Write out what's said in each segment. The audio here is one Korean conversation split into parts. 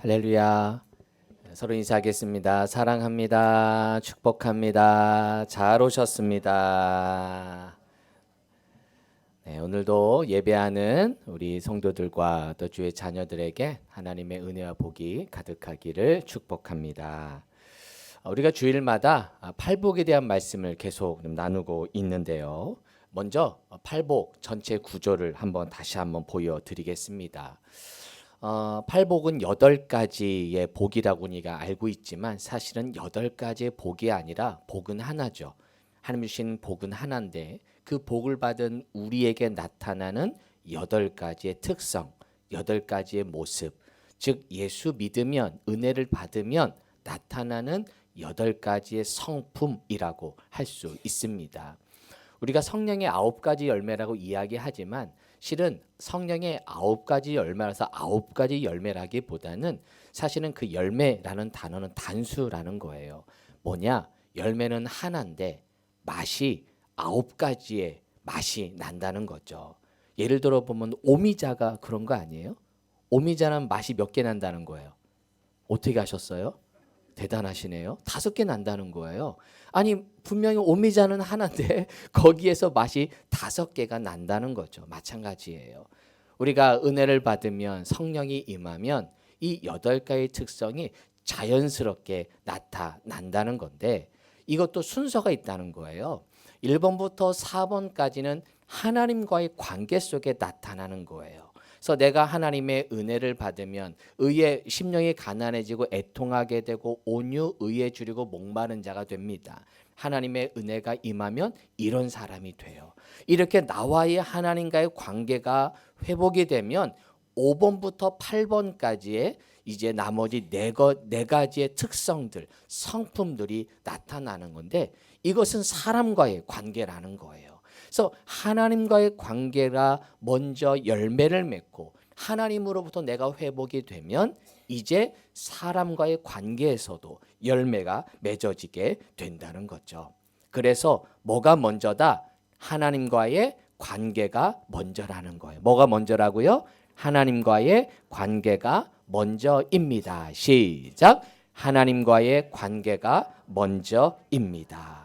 할렐루야. 서로 인사하겠습니다. 사랑합니다. 축복합니다. 잘 오셨습니다. 네, 오늘도 예배하는 우리 성도들과 또 주의 자녀들에게 하나님의 은혜와 복이 가득하기를 축복합니다. 우리가 주일마다 팔복에 대한 말씀을 계속 나누고 있는데요. 먼저 팔복 전체 구조를 다시 한번 보여드리겠습니다. 팔복은 8가지의 복이라고 우리가 알고 있지만 사실은 8가지의 복이 아니라 복은 하나죠. 하나님 주신 복은 하나인데 그 복을 받은 우리에게 나타나는 8가지의 특성, 8가지의 모습, 즉 예수 믿으면 은혜를 받으면 나타나는 8가지의 성품이라고 할 수 있습니다. 우리가 성령의 9가지 열매라고 이야기하지만 실은 성령의 9가지 열매라서 9가지 열매라기보다는 사실은 그 열매라는 단어는 단수라는 거예요. 뭐냐? 열매는 하나인데 맛이 9가지의 맛이 난다는 거죠. 예를 들어 보면 오미자가 그런 거 아니에요? 오미자는 맛이 몇 개 난다는 거예요. 어떻게 하셨어요? 대단하시네요. 5개 난다는 거예요. 아니 분명히 오미자는 하나인데 거기에서 맛이 5개가 난다는 거죠. 마찬가지예요. 우리가 은혜를 받으면 성령이 임하면 이 8가지의 특성이 자연스럽게 나타난다는 건데 이것도 순서가 있다는 거예요. 1번부터 4번까지는 하나님과의 관계 속에 나타나는 거예요. 그래서 내가 하나님의 은혜를 받으면 의에 심령이 가난해지고 애통하게 되고 온유 의에 줄이고 목마른 자가 됩니다. 하나님의 은혜가 임하면 이런 사람이 돼요. 이렇게 나와의 하나님과의 관계가 회복이 되면 5번부터 8번까지의 이제 나머지 네 가지의 특성들, 성품들이 나타나는 건데 이것은 사람과의 관계라는 거예요. 그래서 하나님과의 관계가 먼저 열매를 맺고 하나님으로부터 내가 회복이 되면 이제 사람과의 관계에서도 열매가 맺어지게 된다는 거죠. 그래서 뭐가 먼저다? 하나님과의 관계가 먼저라는 거예요. 뭐가 먼저라고요? 하나님과의 관계가 먼저입니다. 시작. 하나님과의 관계가 먼저입니다.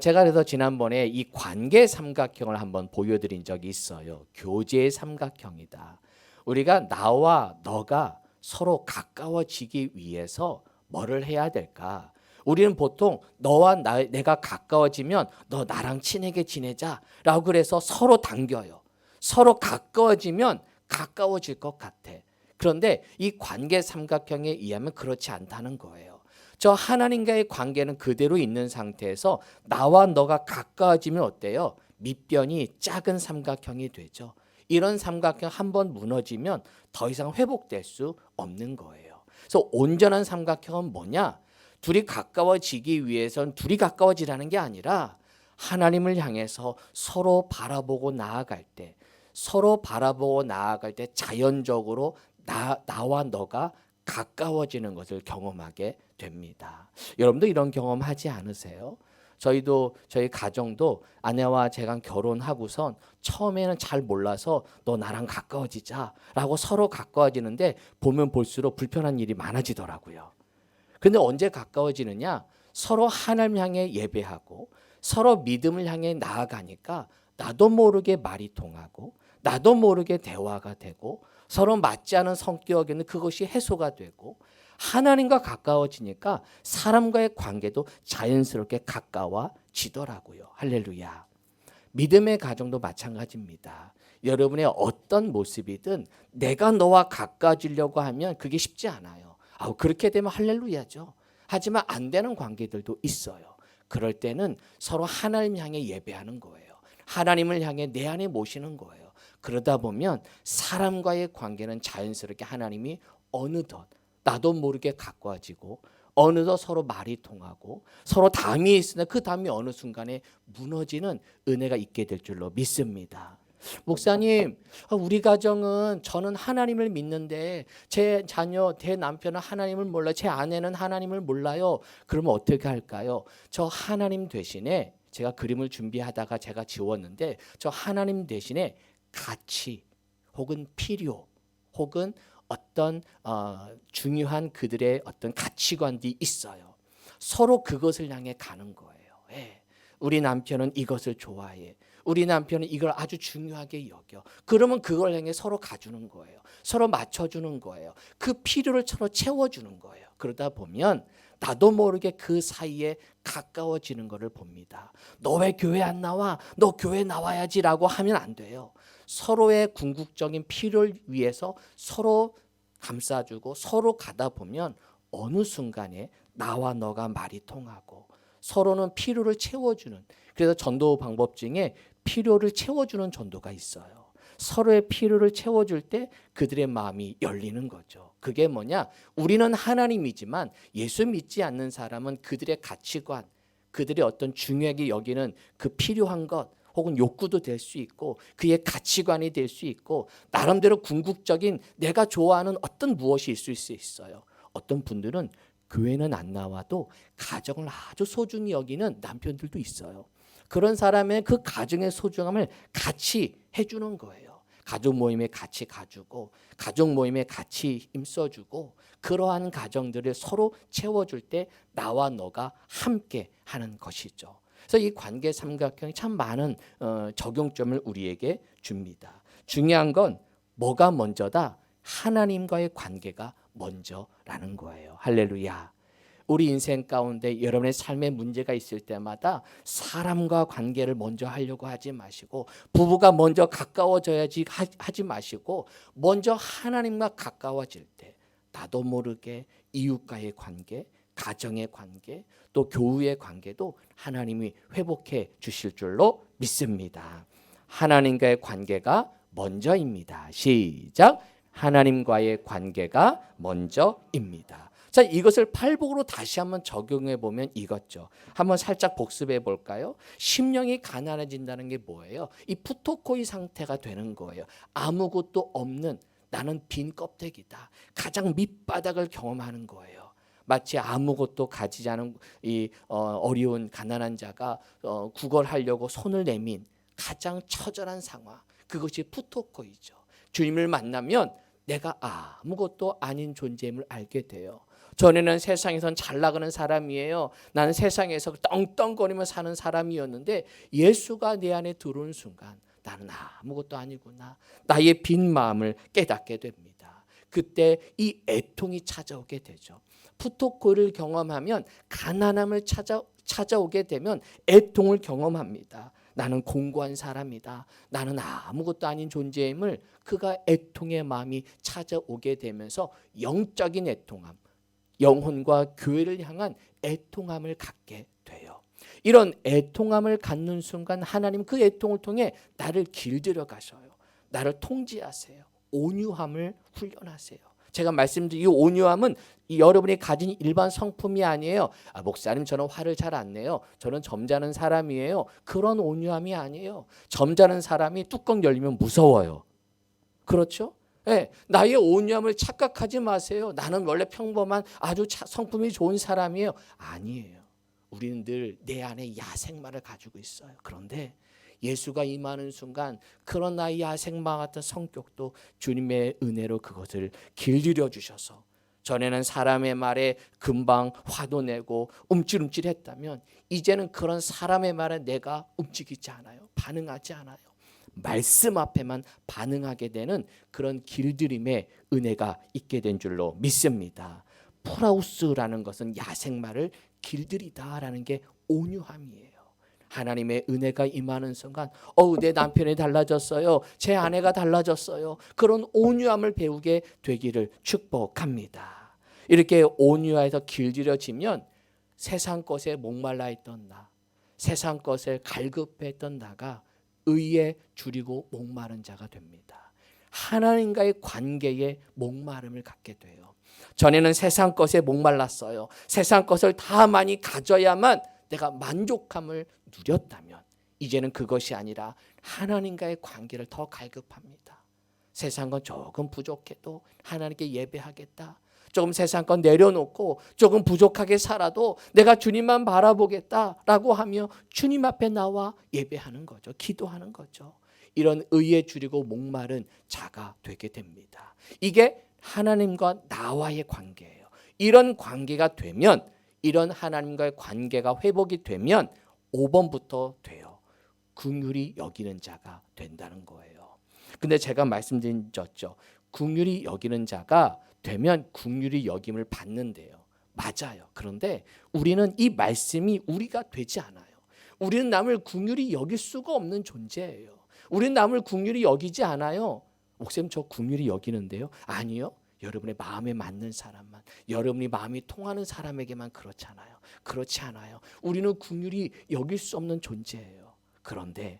제가 그래서 지난번에 이 관계 삼각형을 한번 보여드린 적이 있어요. 교제의 삼각형이다. 우리가 나와 너가 서로 가까워지기 위해서 뭐를 해야 될까? 우리는 보통 너와 내가 가까워지면 너 나랑 친하게 지내자라고 그래서 서로 당겨요. 서로 가까워지면 가까워질 것 같아. 그런데 이 관계 삼각형에 의하면 그렇지 않다는 거예요. 저 하나님과의 관계는 그대로 있는 상태에서 나와 너가 가까워지면 어때요? 밑변이 작은 삼각형이 되죠. 이런 삼각형 한번 무너지면 더 이상 회복될 수 없는 거예요. 그래서 온전한 삼각형은 뭐냐? 둘이 가까워지기 위해선 둘이 가까워지라는 게 아니라 하나님을 향해서 서로 바라보고 나아갈 때 자연적으로 나와 너가 가까워지는 것을 경험하게 됩니다. 여러분도 이런 경험 하지 않으세요? 저희 가정도 아내와 제가 결혼하고선 처음에는 잘 몰라서 너 나랑 가까워지자라고 서로 가까워지는데 보면 볼수록 불편한 일이 많아지더라고요. 근데 언제 가까워지느냐? 서로 하나님 향해 예배하고 서로 믿음을 향해 나아가니까 나도 모르게 말이 통하고 나도 모르게 대화가 되고 서로 맞지 않은 성격에는 그것이 해소가 되고 하나님과 가까워지니까 사람과의 관계도 자연스럽게 가까워지더라고요. 할렐루야. 믿음의 가정도 마찬가지입니다. 여러분의 어떤 모습이든 내가 너와 가까워지려고 하면 그게 쉽지 않아요. 그렇게 되면 할렐루야죠. 하지만 안 되는 관계들도 있어요. 그럴 때는 서로 하나님 향해 예배하는 거예요. 하나님을 향해 내 안에 모시는 거예요. 그러다 보면 사람과의 관계는 자연스럽게 하나님이 어느덧 나도 모르게 가까워지고 어느덧 서로 말이 통하고 서로 담이 있으나 그 담이 어느 순간에 무너지는 은혜가 있게 될 줄로 믿습니다. 목사님, 우리 가정은 저는 하나님을 믿는데 제 자녀, 제 남편은 하나님을 몰라요. 제 아내는 하나님을 몰라요. 그러면 어떻게 할까요? 저 하나님 대신에 제가 그림을 준비하다가 제가 지웠는데 저 하나님 대신에 가치 혹은 필요 혹은 어떤 중요한 그들의 어떤 가치관들이 있어요. 서로 그것을 향해 가는 거예요. 예. 우리 남편은 이것을 좋아해. 우리 남편은 이걸 아주 중요하게 여겨. 그러면 그걸 향해 서로 가주는 거예요. 서로 맞춰주는 거예요. 그 필요를 서로 채워주는 거예요. 그러다 보면 나도 모르게 그 사이에 가까워지는 것을 봅니다. 너 왜 교회 안 나와? 너 교회 나와야지라고 하면 안 돼요. 서로의 궁극적인 필요를 위해서 서로 감싸주고 서로 가다 보면 어느 순간에 나와 너가 말이 통하고 서로는 필요를 채워주는, 그래서 전도 방법 중에 필요를 채워주는 전도가 있어요. 서로의 필요를 채워줄 때 그들의 마음이 열리는 거죠. 그게 뭐냐? 우리는 하나님이지만 예수 믿지 않는 사람은 그들의 가치관, 그들의 어떤 중요하게 여기는 그 필요한 것 혹은 욕구도 될 수 있고 그의 가치관이 될 수 있고 나름대로 궁극적인 내가 좋아하는 어떤 무엇이 있을 수 있어요. 어떤 분들은 교회는 안 나와도 가정을 아주 소중히 여기는 남편들도 있어요. 그런 사람의 그 가정의 소중함을 같이 해주는 거예요. 가족 모임에 같이 가주고 가족 모임에 같이 힘써주고 그러한 가정들을 서로 채워줄 때 나와 너가 함께 하는 것이죠. 그래서 이 관계 삼각형이 참 많은 적용점을 우리에게 줍니다. 중요한 건 뭐가 먼저다? 하나님과의 관계가 먼저라는 거예요. 할렐루야. 우리 인생 가운데 여러분의 삶에 문제가 있을 때마다 사람과 관계를 먼저 하려고 하지 마시고 부부가 먼저 가까워져야지 하지 마시고 먼저 하나님과 가까워질 때 나도 모르게 이웃과의 관계, 가정의 관계, 또 교우의 관계도 하나님이 회복해 주실 줄로 믿습니다. 하나님과의 관계가 먼저입니다. 시작. 하나님과의 관계가 먼저입니다. 자, 이것을 팔복으로 다시 한번 적용해 보면 이거죠. 한번 살짝 복습해 볼까요? 심령이 가난해진다는 게 뭐예요? 이 푸토코이 상태가 되는 거예요. 아무것도 없는 나는 빈 껍데기다. 가장 밑바닥을 경험하는 거예요. 마치 아무것도 가지지 않은 이 어려운 가난한 자가 구걸하려고 손을 내민 가장 처절한 상황. 그것이 푸토코이죠. 주님을 만나면 내가 아무것도 아닌 존재임을 알게 돼요. 전에는 세상에선 잘 나가는 사람이에요. 나는 세상에서 떵떵거리며 사는 사람이었는데 예수가 내 안에 들어온 순간 나는 아무것도 아니구나. 나의 빈 마음을 깨닫게 됩니다. 그때 이 애통이 찾아오게 되죠. 푸토코를 경험하면 가난함을 찾아오게 되면 애통을 경험합니다. 나는 공고한 사람이다. 나는 아무것도 아닌 존재임을 그가 애통의 마음이 찾아오게 되면서 영적인 애통함, 영혼과 교회를 향한 애통함을 갖게 돼요. 이런 애통함을 갖는 순간 하나님 그 애통을 통해 나를 길들여 가셔요. 나를 통제하세요. 온유함을 훈련하세요. 제가 말씀드린 이 온유함은 여러분이 가진 일반 성품이 아니에요. 목사님 저는 화를 잘 안 내요. 저는 점잖은 사람이에요. 그런 온유함이 아니에요. 점잖은 사람이 뚜껑 열리면 무서워요. 그렇죠? 네, 나의 온유함을 착각하지 마세요. 나는 원래 평범한 아주 성품이 좋은 사람이에요. 아니에요. 우리는 늘 내 안에 야생마를 가지고 있어요. 그런데 예수가 임하는 순간 그런 나의 야생마 같은 성격도 주님의 은혜로 그것을 길들여 주셔서 전에는 사람의 말에 금방 화도 내고 움찔움찔했다면 이제는 그런 사람의 말에 내가 움직이지 않아요. 반응하지 않아요. 말씀 앞에만 반응하게 되는 그런 길들임의 은혜가 있게 된 줄로 믿습니다. 프라우스라는 것은 야생마를 길들이다라는 게 온유함이에요. 하나님의 은혜가 임하는 순간 내 남편이 달라졌어요. 제 아내가 달라졌어요. 그런 온유함을 배우게 되기를 축복합니다. 이렇게 온유해서 길들여지면 세상 것에 목말라 있던 나, 세상 것에 갈급했던 나가 의에 줄이고 목마른 자가 됩니다. 하나님과의 관계에 목마름을 갖게 돼요. 전에는 세상 것에 목말랐어요. 세상 것을 다 많이 가져야만 내가 만족함을 누렸다면 이제는 그것이 아니라 하나님과의 관계를 더 갈급합니다. 세상 건 조금 부족해도 하나님께 예배하겠다. 조금 세상 건 내려놓고 조금 부족하게 살아도 내가 주님만 바라보겠다라고 하며 주님 앞에 나와 예배하는 거죠. 기도하는 거죠. 이런 의에 줄이고 목마른 자가 되게 됩니다. 이게 하나님과 나와의 관계예요. 이런 관계가 되면, 이런 하나님과의 관계가 회복이 되면 5번부터 돼요. 긍휼히 여기는 자가 된다는 거예요. 근데 제가 말씀드렸죠. 긍휼히 여기는 자가 되면 긍휼히 여김을 받는데요. 맞아요. 그런데 우리는 이 말씀이 우리가 되지 않아요. 우리는 남을 긍휼히 여길 수가 없는 존재예요. 우리는 남을 긍휼히 여기지 않아요. 목사님 저 긍휼히 여기는데요. 아니요. 여러분의 마음에 맞는 사람만, 여러분이 마음이 통하는 사람에게만 그렇잖아요. 그렇지 않아요. 우리는 긍휼히 여길 수 없는 존재예요. 그런데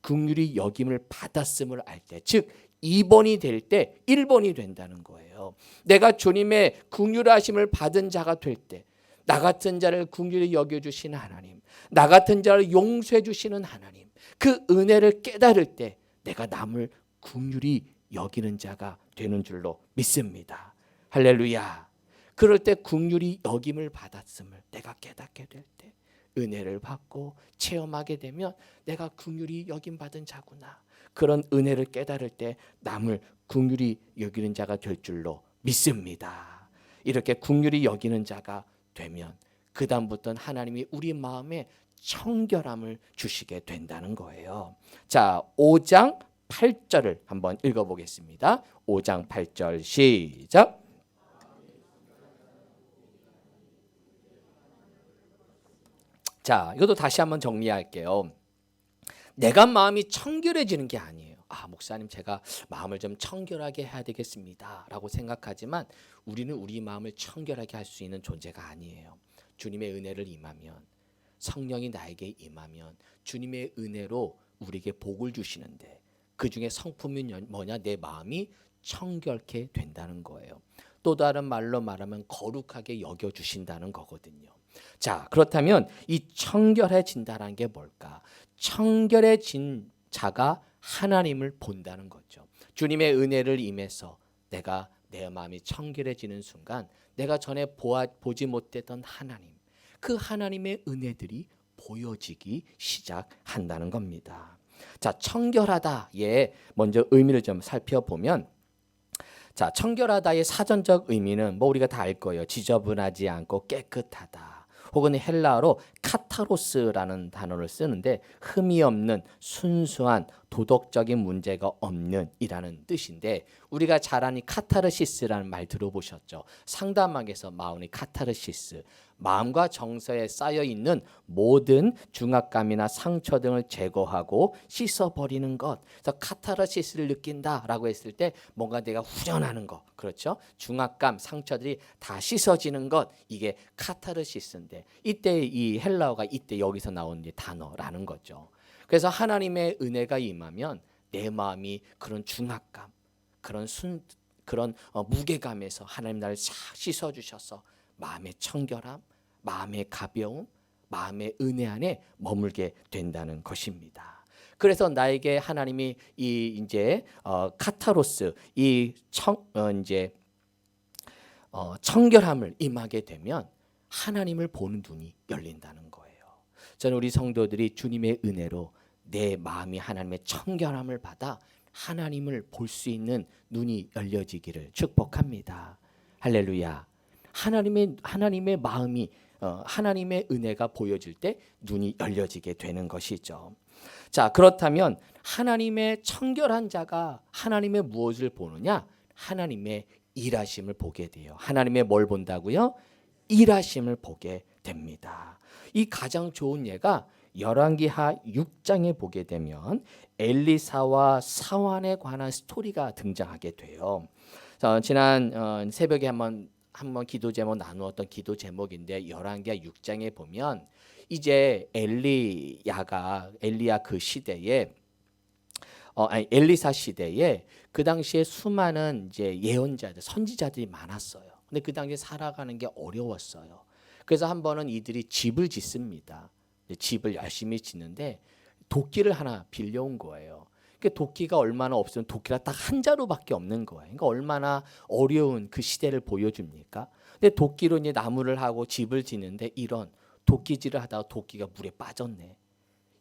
긍휼히 여김을 받았음을 알 때, 즉 2번이 될 때 1번이 된다는 거예요. 내가 주님의 긍휼하심을 받은 자가 될 때, 나 같은 자를 긍휼히 여겨주시는 하나님, 나 같은 자를 용서해 주시는 하나님, 그 은혜를 깨달을 때 내가 남을 긍휼히 여기는 자가 되는 줄로 믿습니다. 할렐루야. 그럴 때 긍휼히 여김을 받았음을 내가 깨닫게 될 때, 은혜를 받고 체험하게 되면 내가 긍휼히 여김 받은 자구나, 그런 은혜를 깨달을 때 남을 긍휼히 여기는 자가 될 줄로 믿습니다. 이렇게 긍휼히 여기는 자가 되면 그 다음부터는 하나님이 우리 마음에 청결함을 주시게 된다는 거예요. 자, 5장 8절을 한번 읽어보겠습니다. 5장 8절 시작. 자, 이것도 다시 한번 정리할게요. 내가 마음이 청결해지는 게 아니에요. 아, 목사님 제가 마음을 좀 청결하게 해야 되겠습니다 라고 생각하지만 우리는 우리 마음을 청결하게 할 수 있는 존재가 아니에요. 주님의 은혜를 임하면, 성령이 나에게 임하면 주님의 은혜로 우리에게 복을 주시는데 그 중에 성품이 뭐냐? 내 마음이 청결케 된다는 거예요. 또 다른 말로 말하면 거룩하게 여겨주신다는 거거든요. 자, 그렇다면 이 청결해진다는 게 뭘까? 청결해진 자가 하나님을 본다는 거죠. 주님의 은혜를 임해서 내가 내 마음이 청결해지는 순간 내가 전에 보지 못했던 하나님, 그 하나님의 은혜들이 보여지기 시작한다는 겁니다. 자, 청결하다의 먼저 의미를 좀 살펴보면, 자, 청결하다의 사전적 의미는 뭐 우리가 다 알 거예요. 지저분하지 않고 깨끗하다. 혹은 헬라어로 카타로스라는 단어를 쓰는데 흠이 없는, 순수한, 도덕적인 문제가 없는 이라는 뜻인데, 우리가 잘 아는 카타르시스라는 말 들어보셨죠? 상담학에서 마오니 카타르시스, 마음과 정서에 쌓여있는 모든 중압감이나 상처 등을 제거하고 씻어버리는 것. 그래서 카타르시스를 느낀다라고 했을 때 뭔가 내가 후련하는 것, 그렇죠? 중압감, 상처들이 다 씻어지는 것, 이게 카타르시스인데, 이때 이 헬라어가 이때 여기서 나온 단어라는 거죠. 그래서 하나님의 은혜가 임하면 내 마음이 그런 중압감, 그런 무게감에서 하나님 나를 싹 씻어주셔서 마음의 청결함, 마음의 가벼움, 마음의 은혜 안에 머물게 된다는 것입니다. 그래서 나에게 하나님이 이제 카타로스, 청결함을 임하게 되면 하나님을 보는 눈이 열린다는 거예요. 저는 우리 성도들이 주님의 은혜로 내 마음이 하나님의 청결함을 받아 하나님을 볼 수 있는 눈이 열려지기를 축복합니다. 할렐루야. 하나님의 마음이 하나님의 은혜가 보여질 때 눈이 열려지게 되는 것이죠. 자, 그렇다면 하나님의 청결한 자가 하나님의 무엇을 보느냐? 하나님의 일하심을 보게 돼요. 하나님의 뭘 본다고요? 일하심을 보게 됩니다. 이 가장 좋은 예가 열왕기하 6장에 보게 되면 엘리사와 사환에 관한 스토리가 등장하게 돼요. 지난 새벽에 한번 기도 제목 나누었던 기도 제목인데, 열왕기하 6장에 보면 이제 엘리야 그 시대에 엘리사 시대에 그 당시에 수많은 이제 예언자들, 선지자들이 많았어요. 근데 그 당시에 살아가는 게 어려웠어요. 그래서 한 번은 이들이 집을 짓습니다. 집을 열심히 짓는데 도끼를 하나 빌려온 거예요. 도끼가 얼마나 없으면 도끼가 딱 한 자루밖에 없는 거예요. 그러니까 얼마나 어려운 그 시대를 보여줍니까? 근데 도끼로 이제 나무를 하고 집을 짓는데 이런 도끼질을 하다가 도끼가 물에 빠졌네.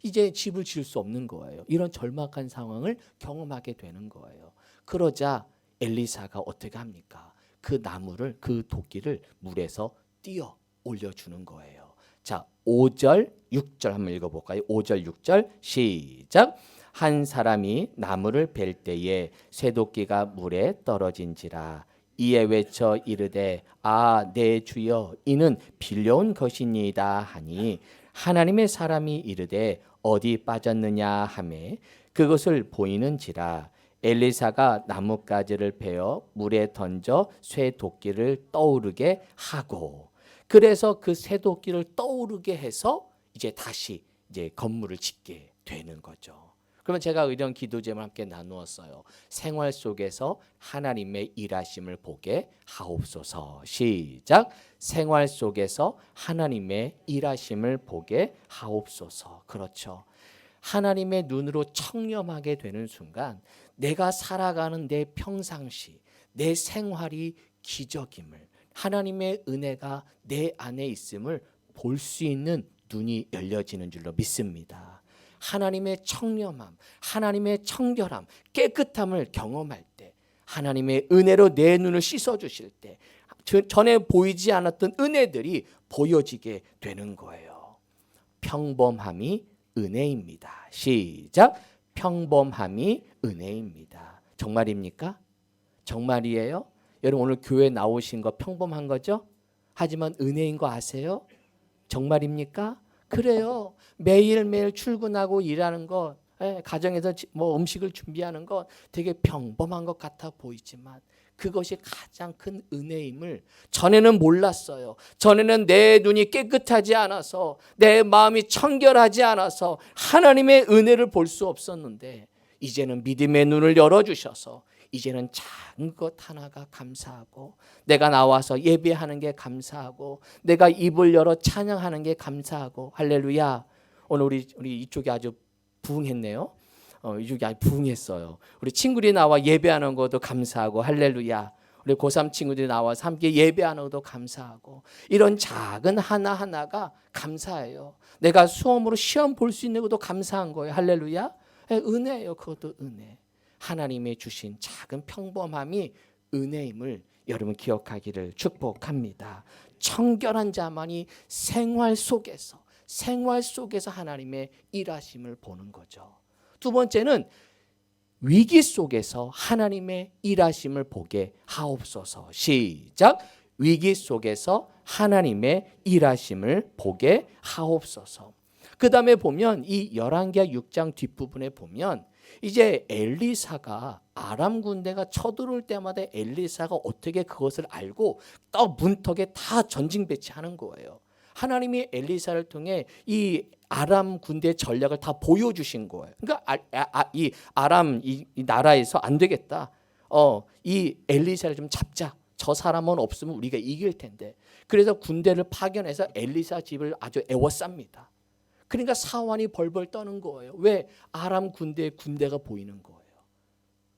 이제 집을 지을 수 없는 거예요. 이런 절박한 상황을 경험하게 되는 거예요. 그러자 엘리사가 어떻게 합니까? 그 나무를, 그 도끼를 물에서 띄어 올려주는 거예요. 자, 5절 6절 한번 읽어볼까요? 5절 6절 시작. 한 사람이 나무를 벨 때에 쇠도끼가 물에 떨어진지라. 이에 외쳐 이르되 내 주여 이는 빌려온 것이니이다 하니 하나님의 사람이 이르되 어디 빠졌느냐 하매 그것을 보이는지라. 엘리사가 나뭇가지를 베어 물에 던져 쇠도끼를 떠오르게 하고, 그래서 그 쇠도끼를 떠오르게 해서 이제 다시 이제 건물을 짓게 되는 거죠. 그러면 제가 이런 기도 제목을 함께 나누었어요. 생활 속에서 하나님의 일하심을 보게 하옵소서. 시작. 생활 속에서 하나님의 일하심을 보게 하옵소서. 그렇죠. 하나님의 눈으로 청렴하게 되는 순간 내가 살아가는 내 평상시, 내 생활이 기적임을, 하나님의 은혜가 내 안에 있음을 볼 수 있는 눈이 열려지는 줄로 믿습니다. 하나님의 청렴함, 하나님의 청결함, 깨끗함을 경험할 때, 하나님의 은혜로 내 눈을 씻어주실 때 전에 보이지 않았던 은혜들이 보여지게 되는 거예요. 평범함이 은혜입니다. 시작. 평범함이 은혜입니다. 정말입니까? 정말이에요? 여러분 오늘 교회 나오신 거 평범한 거죠? 하지만 은혜인 거 아세요? 정말입니까? 그래요. 매일매일 출근하고 일하는 것, 가정에서 뭐 음식을 준비하는 것 되게 평범한 것 같아 보이지만 그것이 가장 큰 은혜임을 전에는 몰랐어요. 전에는 내 눈이 깨끗하지 않아서, 내 마음이 청결하지 않아서 하나님의 은혜를 볼 수 없었는데 이제는 믿음의 눈을 열어주셔서 이제는 작은 것 하나가 감사하고, 내가 나와서 예배하는 게 감사하고, 내가 입을 열어 찬양하는 게 감사하고. 할렐루야. 오늘 우리 이쪽이 아주 부흥했네요. 이쪽이 아주 부흥했어요. 우리 친구들이 나와 예배하는 것도 감사하고. 할렐루야. 우리 고3 친구들이 나와서 함께 예배하는 것도 감사하고. 이런 작은 하나하나가 감사해요. 내가 수험으로 시험 볼 수 있는 것도 감사한 거예요. 할렐루야. 은혜예요. 그것도 은혜. 하나님의 주신 작은 평범함이 은혜임을 여러분 기억하기를 축복합니다. 청결한 자만이 생활 속에서 하나님의 일하심을 보는 거죠. 두 번째는 위기 속에서 하나님의 일하심을 보게 하옵소서. 시작. 위기 속에서 하나님의 일하심을 보게 하옵소서. 그 다음에 보면 이 열왕기하 6장 뒷부분에 보면 이제 엘리사가 아람 군대가 쳐들어올 때마다 엘리사가 어떻게 그것을 알고 또 문턱에 다 전진 배치하는 거예요. 하나님이 엘리사를 통해 이 아람 군대 전략을 다 보여주신 거예요. 그러니까 이 아람 이 나라에서 안 되겠다. 이 엘리사를 좀 잡자. 저 사람은 없으면 우리가 이길 텐데. 그래서 군대를 파견해서 엘리사 집을 아주 애워쌉니다. 그러니까 사환이 벌벌 떠는 거예요. 왜? 아람 군대가 보이는 거예요.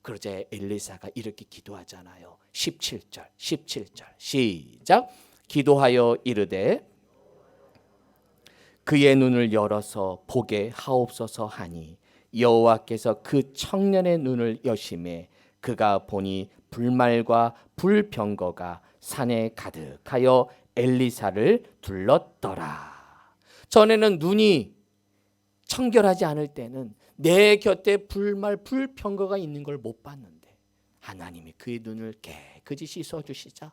그러자 엘리사가 이렇게 기도하잖아요. 17절 시작. 기도하여 이르되 그의 눈을 열어서 보게 하옵소서 하니 여호와께서 그 청년의 눈을 여심해 그가 보니 불말과 불병거가 산에 가득하여 엘리사를 둘렀더라. 전에는 눈이 청결하지 않을 때는 내 곁에 불말 불평거가 있는 걸 못 봤는데 하나님이 그의 눈을 깨끗이 씻어주시자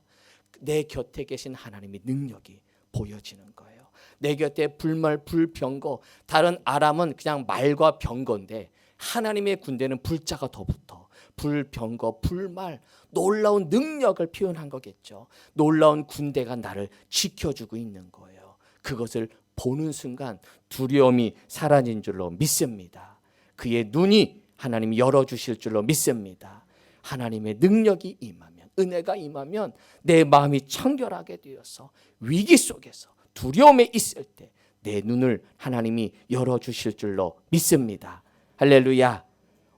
내 곁에 계신 하나님의 능력이 보여지는 거예요. 내 곁에 불말 불병거, 다른 아람은 그냥 말과 병거인데 하나님의 군대는 불자가 더 붙어. 불병거, 불말, 놀라운 능력을 표현한 거겠죠. 놀라운 군대가 나를 지켜주고 있는 거예요. 그것을 보는 순간 두려움이 사라진 줄로 믿습니다. 그의 눈이 하나님이 열어주실 줄로 믿습니다. 하나님의 능력이 임하면, 은혜가 임하면 내 마음이 청결하게 되어서 위기 속에서 두려움에 있을 때 내 눈을 하나님이 열어주실 줄로 믿습니다. 할렐루야.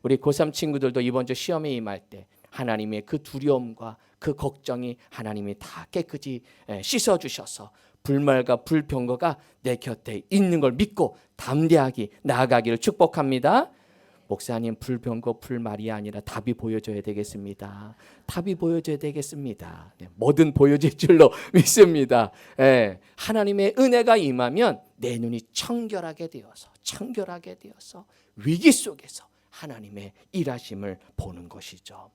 우리 고3 친구들도 이번 주 시험에 임할 때 하나님의 그 두려움과 그 걱정이 하나님이 다 깨끗이 씻어주셔서 불말과 불병거가 내 곁에 있는 걸 믿고 담대하게 나아가기를 축복합니다. 목사님 불병거 불말이 아니라 답이 보여줘야 되겠습니다. 답이 보여줘야 되겠습니다. 뭐든 보여질 줄로 믿습니다. 하나님의 은혜가 임하면 내 눈이 청결하게 되어서 위기 속에서 하나님의 일하심을 보는 것이죠.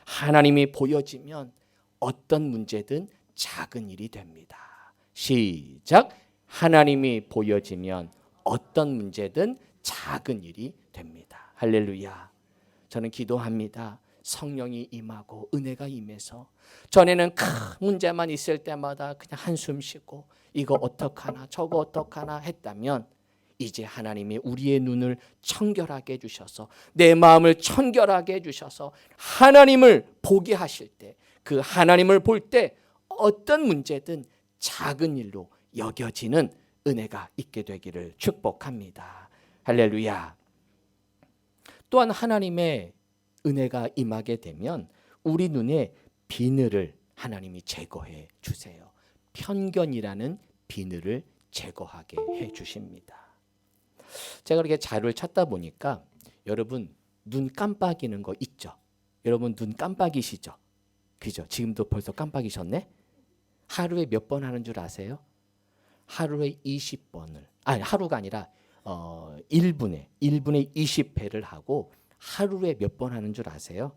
하나님이 보여지면 어떤 문제든 작은 일이 됩니다. 시작. 하나님이 보여지면 어떤 문제든 작은 일이 됩니다. 할렐루야. 저는 기도합니다. 성령이 임하고 은혜가 임해서 전에는 큰 문제만 있을 때마다 그냥 한숨 쉬고 이거 어떡하나 저거 어떡하나 했다면 이제 하나님이 우리의 눈을 청결하게 해주셔서 내 마음을 청결하게 해주셔서 하나님을 보게 하실 때 그 하나님을 볼 때 어떤 문제든 작은 일로 여겨지는 은혜가 있게 되기를 축복합니다. 할렐루야. 또한 하나님의 은혜가 임하게 되면 우리 눈에 비늘을 하나님이 제거해 주세요. 편견이라는 비늘을 제거하게 해 주십니다. 제가 이렇게 자료를 찾다 보니까 여러분 눈 깜빡이는 거 있죠? 여러분 눈 깜빡이시죠? 그죠? 지금도 벌써 깜빡이셨네? 하루에 몇 번 하는 줄 아세요? 하루에 20번을 하루가 아니라 1분에 20회를 하고 하루에 몇 번 하는 줄 아세요?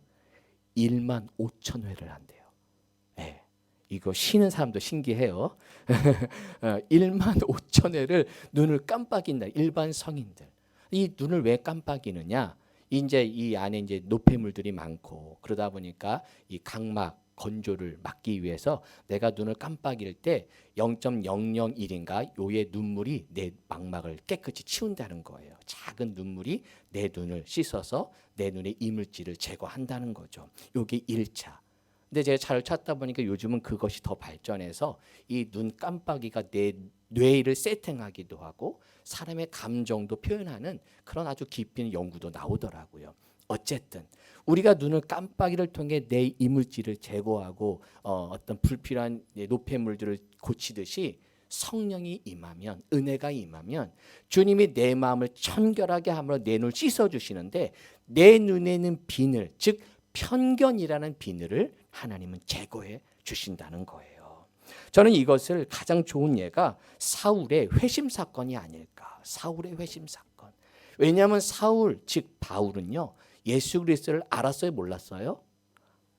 1만 5천 회를 한대요. 네, 이거 쉬는 사람도 신기해요. 1만 5천 회를 눈을 깜빡인다. 일반 성인들. 이 눈을 왜 깜빡이느냐? 이제 이 안에 이제 노폐물들이 많고 그러다 보니까 이 각막 건조를 막기 위해서 내가 눈을 깜빡일 때 0.001인가 요의 눈물이 내 망막을 깨끗이 치운다는 거예요. 작은 눈물이 내 눈을 씻어서 내 눈의 이물질을 제거한다는 거죠. 요게 1차. 근데 제가 잘 찾다 보니까 요즘은 그것이 더 발전해서 이 눈 깜빡이가 내 뇌를 세팅하기도 하고 사람의 감정도 표현하는 그런 아주 깊이 있는 연구도 나오더라고요. 어쨌든 우리가 눈을 깜빡이를 통해 내 이물질을 제거하고 어떤 불필요한 노폐물들을 고치듯이 성령이 임하면 은혜가 임하면 주님이 내 마음을 청결하게 함으로 내 눈을 씻어주시는데 내 눈에는 비늘 즉 편견이라는 비늘을 하나님은 제거해 주신다는 거예요. 저는 이것을 가장 좋은 예가 사울의 회심 사건이 아닐까. 사울의 회심 사건. 왜냐하면 사울 즉 바울은요. 예수 그리스도를 알았어요? 몰랐어요?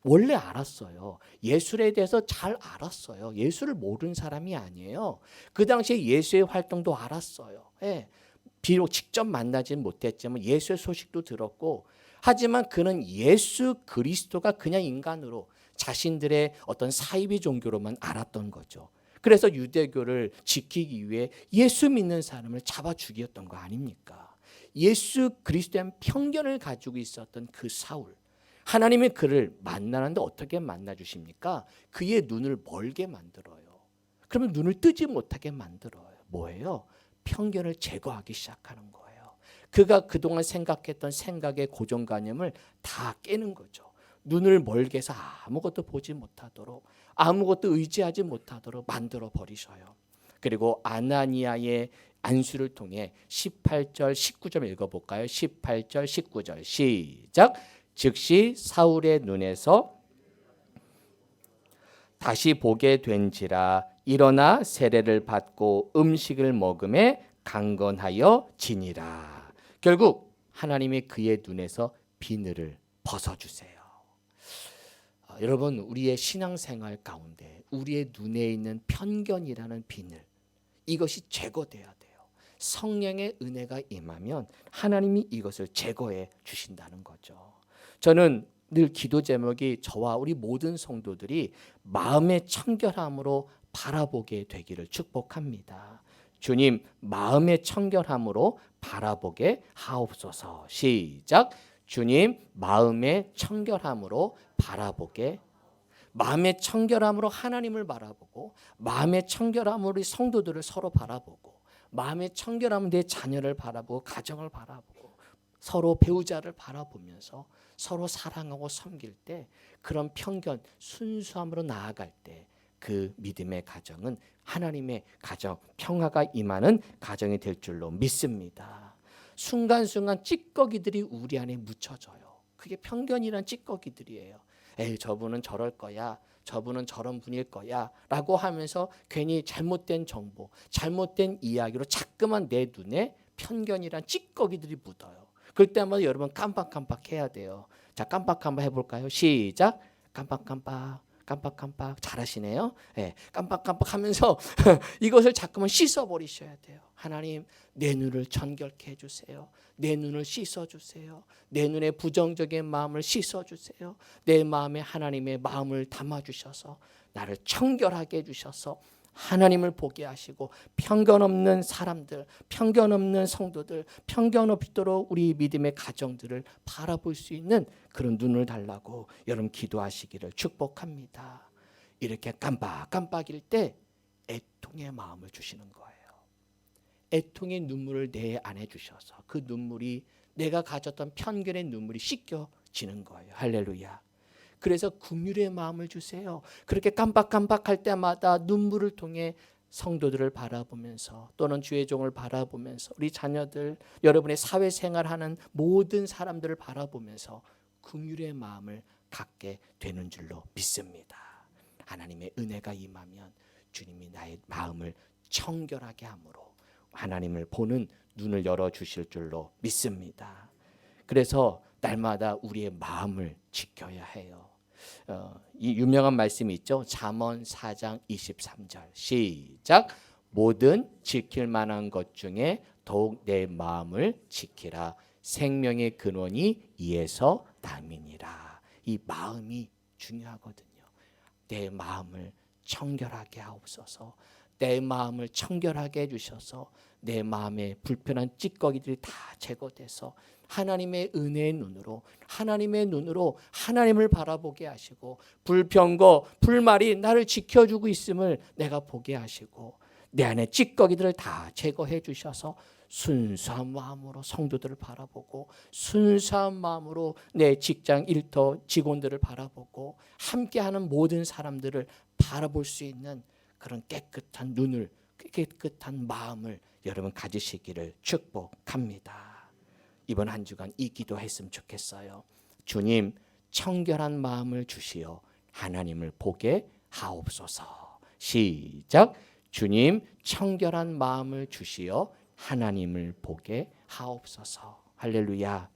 원래 알았어요. 예수에 대해서 잘 알았어요. 예수를 모르는 사람이 아니에요. 그 당시에 예수의 활동도 알았어요. 비록 직접 만나지는 못했지만 예수의 소식도 들었고 하지만 그는 예수 그리스도가 그냥 인간으로 자신들의 어떤 사이비 종교로만 알았던 거죠. 그래서 유대교를 지키기 위해 예수 믿는 사람을 잡아 죽였던 거 아닙니까? 예수 그리스도에 대한 편견을 가지고 있었던 그 사울. 하나님이 그를 만나는데 어떻게 만나 주십니까? 그의 눈을 멀게 만들어요. 그러면 눈을 뜨지 못하게 만들어요. 뭐예요? 편견을 제거하기 시작하는 거예요. 그가 그동안 생각했던 생각의 고정관념을 다 깨는 거죠. 눈을 멀게 해서 아무것도 보지 못하도록 아무것도 의지하지 못하도록 만들어 버리셔요. 그리고 아나니아의 안수를 통해 18절 19절 읽어볼까요? 18절 19절 시작. 즉시 사울의 눈에서 다시 보게 된지라 일어나 세례를 받고 음식을 먹음에 강건하여 지니라. 결국 하나님이 그의 눈에서 비늘을 벗어주세요. 여러분 우리의 신앙생활 가운데 우리의 눈에 있는 편견이라는 비늘 이것이 제거돼야 돼요. 성령의 은혜가 임하면 하나님이 이것을 제거해 주신다는 거죠. 저는 늘 기도 제목이 저와 우리 모든 성도들이 마음의 청결함으로 바라보게 되기를 축복합니다. 주님 마음의 청결함으로 바라보게 하옵소서. 시작. 주님 마음의 청결함으로 바라보게. 마음의 청결함으로 하나님을 바라보고 마음의 청결함으로 우리 성도들을 서로 바라보고 마음의 청결함으로 내 자녀를 바라보고 가정을 바라보고 서로 배우자를 바라보면서 서로 사랑하고 섬길 때 그런 편견 순수함으로 나아갈 때 그 믿음의 가정은 하나님의 가정 평화가 임하는 가정이 될 줄로 믿습니다. 순간순간 찌꺼기들이 우리 안에 묻혀져요. 그게 편견이란 찌꺼기들이에요. 에이, 저분은 저럴 거야. 저분은 저런 분일 거야 라고 하면서 괜히 잘못된 정보, 잘못된 이야기로 자꾸만 내 눈에 편견이란 찌꺼기들이 묻어요. 그럴 때마다 여러분 깜빡깜빡 해야 돼요. 자, 깜빡깜빡 해볼까요? 시작. 깜빡깜빡 깜빡깜빡. 잘하시네요. 네, 깜빡깜빡 하면서 이것을 자꾸만 씻어버리셔야 돼요. 하나님, 내 눈을 정결케 해주세요. 내 눈을 씻어주세요. 내 눈에 부정적인 마음을 씻어주세요. 내 마음에 하나님의 마음을 담아주셔서 나를 청결하게 해주셔서 하나님을 보게 하시고 편견 없는 사람들, 편견 없는 성도들, 편견 없도록 우리 믿음의 가정들을 바라볼 수 있는 그런 눈을 달라고 여러분 기도하시기를 축복합니다. 이렇게 깜빡깜빡일 때 애통의 마음을 주시는 거예요. 애통의 눈물을 내 안에 주셔서 그 눈물이 내가 가졌던 편견의 눈물이 씻겨지는 거예요. 할렐루야. 그래서 긍휼의 마음을 주세요. 그렇게 깜빡깜빡할 때마다 눈물을 통해 성도들을 바라보면서 또는 주의 종을 바라보면서 우리 자녀들, 여러분의 사회생활하는 모든 사람들을 바라보면서 긍휼의 마음을 갖게 되는 줄로 믿습니다. 하나님의 은혜가 임하면 주님이 나의 마음을 청결하게 함으로 하나님을 보는 눈을 열어주실 줄로 믿습니다. 그래서 날마다 우리의 마음을 지켜야 해요. 이 유명한 말씀이 있죠. 잠언 4장 23절 시작. 모든 지킬 만한 것 중에 더욱 내 마음을 지키라. 생명의 근원이 이에서 남이니라. 이 마음이 중요하거든요. 내 마음을 청결하게 하옵소서. 내 마음을 청결하게 해주셔서 내 마음에 불편한 찌꺼기들이 다 제거돼서 하나님의 은혜의 눈으로 하나님을 바라보게 하시고 불평거 불말이 나를 지켜주고 있음을 내가 보게 하시고 내 안에 찌꺼기들을 다 제거해 주셔서 순수한 마음으로 성도들을 바라보고 순수한 마음으로 내 직장 일터 직원들을 바라보고 함께하는 모든 사람들을 바라볼 수 있는 그런 깨끗한 눈을 깨끗한 마음을 여러분 가지시기를 축복합니다. 이번 한 주간 이 기도했으면 좋겠어요. 주님, 청결한 마음을 주시어 하나님을 보게 하옵소서. 시작. 주님, 청결한 마음을 주시어 하나님을 보게 하옵소서. 할렐루야.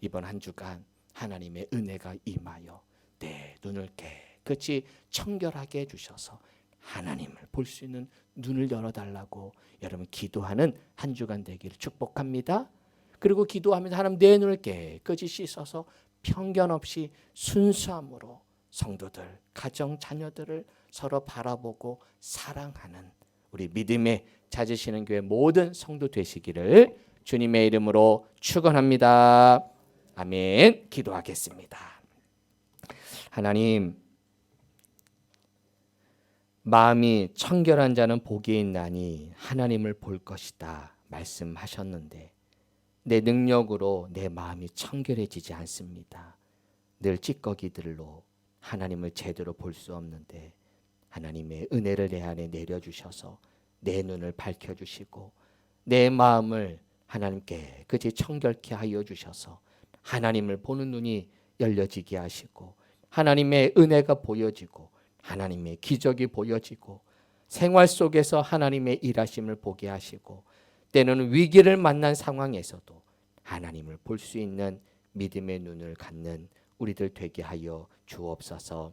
이번 한 주간 하나님의 은혜가 임하여 내 눈을 깨끗이 청결하게 해주셔서 하나님을 볼 수 있는 눈을 열어달라고 여러분 기도하는 한 주간 되기를 축복합니다. 그리고 기도하면서 하나님 내 눈을 깨끗이 씻어서 편견 없이 순수함으로 성도들, 가정, 자녀들을 서로 바라보고 사랑하는 우리 믿음에 찾으시는 교회 모든 성도 되시기를 주님의 이름으로 축원합니다. 아멘. 기도하겠습니다. 하나님, 마음이 청결한 자는 복이 있나니 하나님을 볼 것이다 말씀하셨는데 내 능력으로 내 마음이 청결해지지 않습니다. 늘 찌꺼기들로 하나님을 제대로 볼 수 없는데 하나님의 은혜를 내 안에 내려주셔서 내 눈을 밝혀주시고 내 마음을 하나님께 깨끗이 청결케 하여 주셔서 하나님을 보는 눈이 열려지게 하시고 하나님의 은혜가 보여지고 하나님의 기적이 보여지고 생활 속에서 하나님의 일하심을 보게 하시고 때로는 위기를 만난 상황에서도 하나님을 볼 수 있는 믿음의 눈을 갖는 우리들 되게 하여 주옵소서.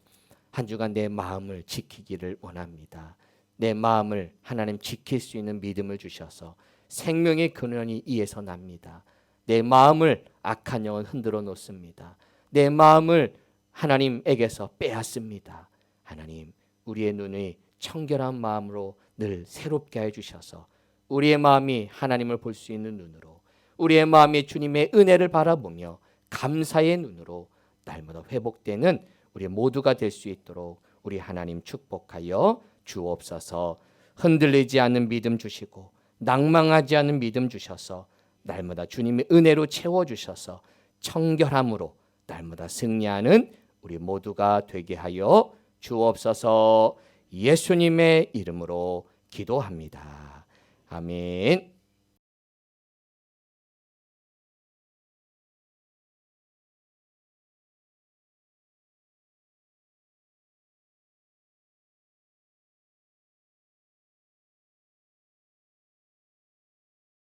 한 주간 내 마음을 지키기를 원합니다. 내 마음을 하나님 지킬 수 있는 믿음을 주셔서 생명의 근원이 이에서 납니다. 내 마음을 악한 영은 흔들어 놓습니다. 내 마음을 하나님에게서 빼앗습니다. 하나님, 우리의 눈이 청결한 마음으로 늘 새롭게 해주셔서 우리의 마음이 하나님을 볼 수 있는 눈으로 우리의 마음이 주님의 은혜를 바라보며 감사의 눈으로 날마다 회복되는 우리 모두가 될 수 있도록 우리 하나님 축복하여 주옵소서. 흔들리지 않는 믿음 주시고 낭망하지 않는 믿음 주셔서 날마다 주님의 은혜로 채워주셔서 청결함으로 날마다 승리하는 우리 모두가 되게 하여 주옵소서. 예수님의 이름으로 기도합니다. 아멘.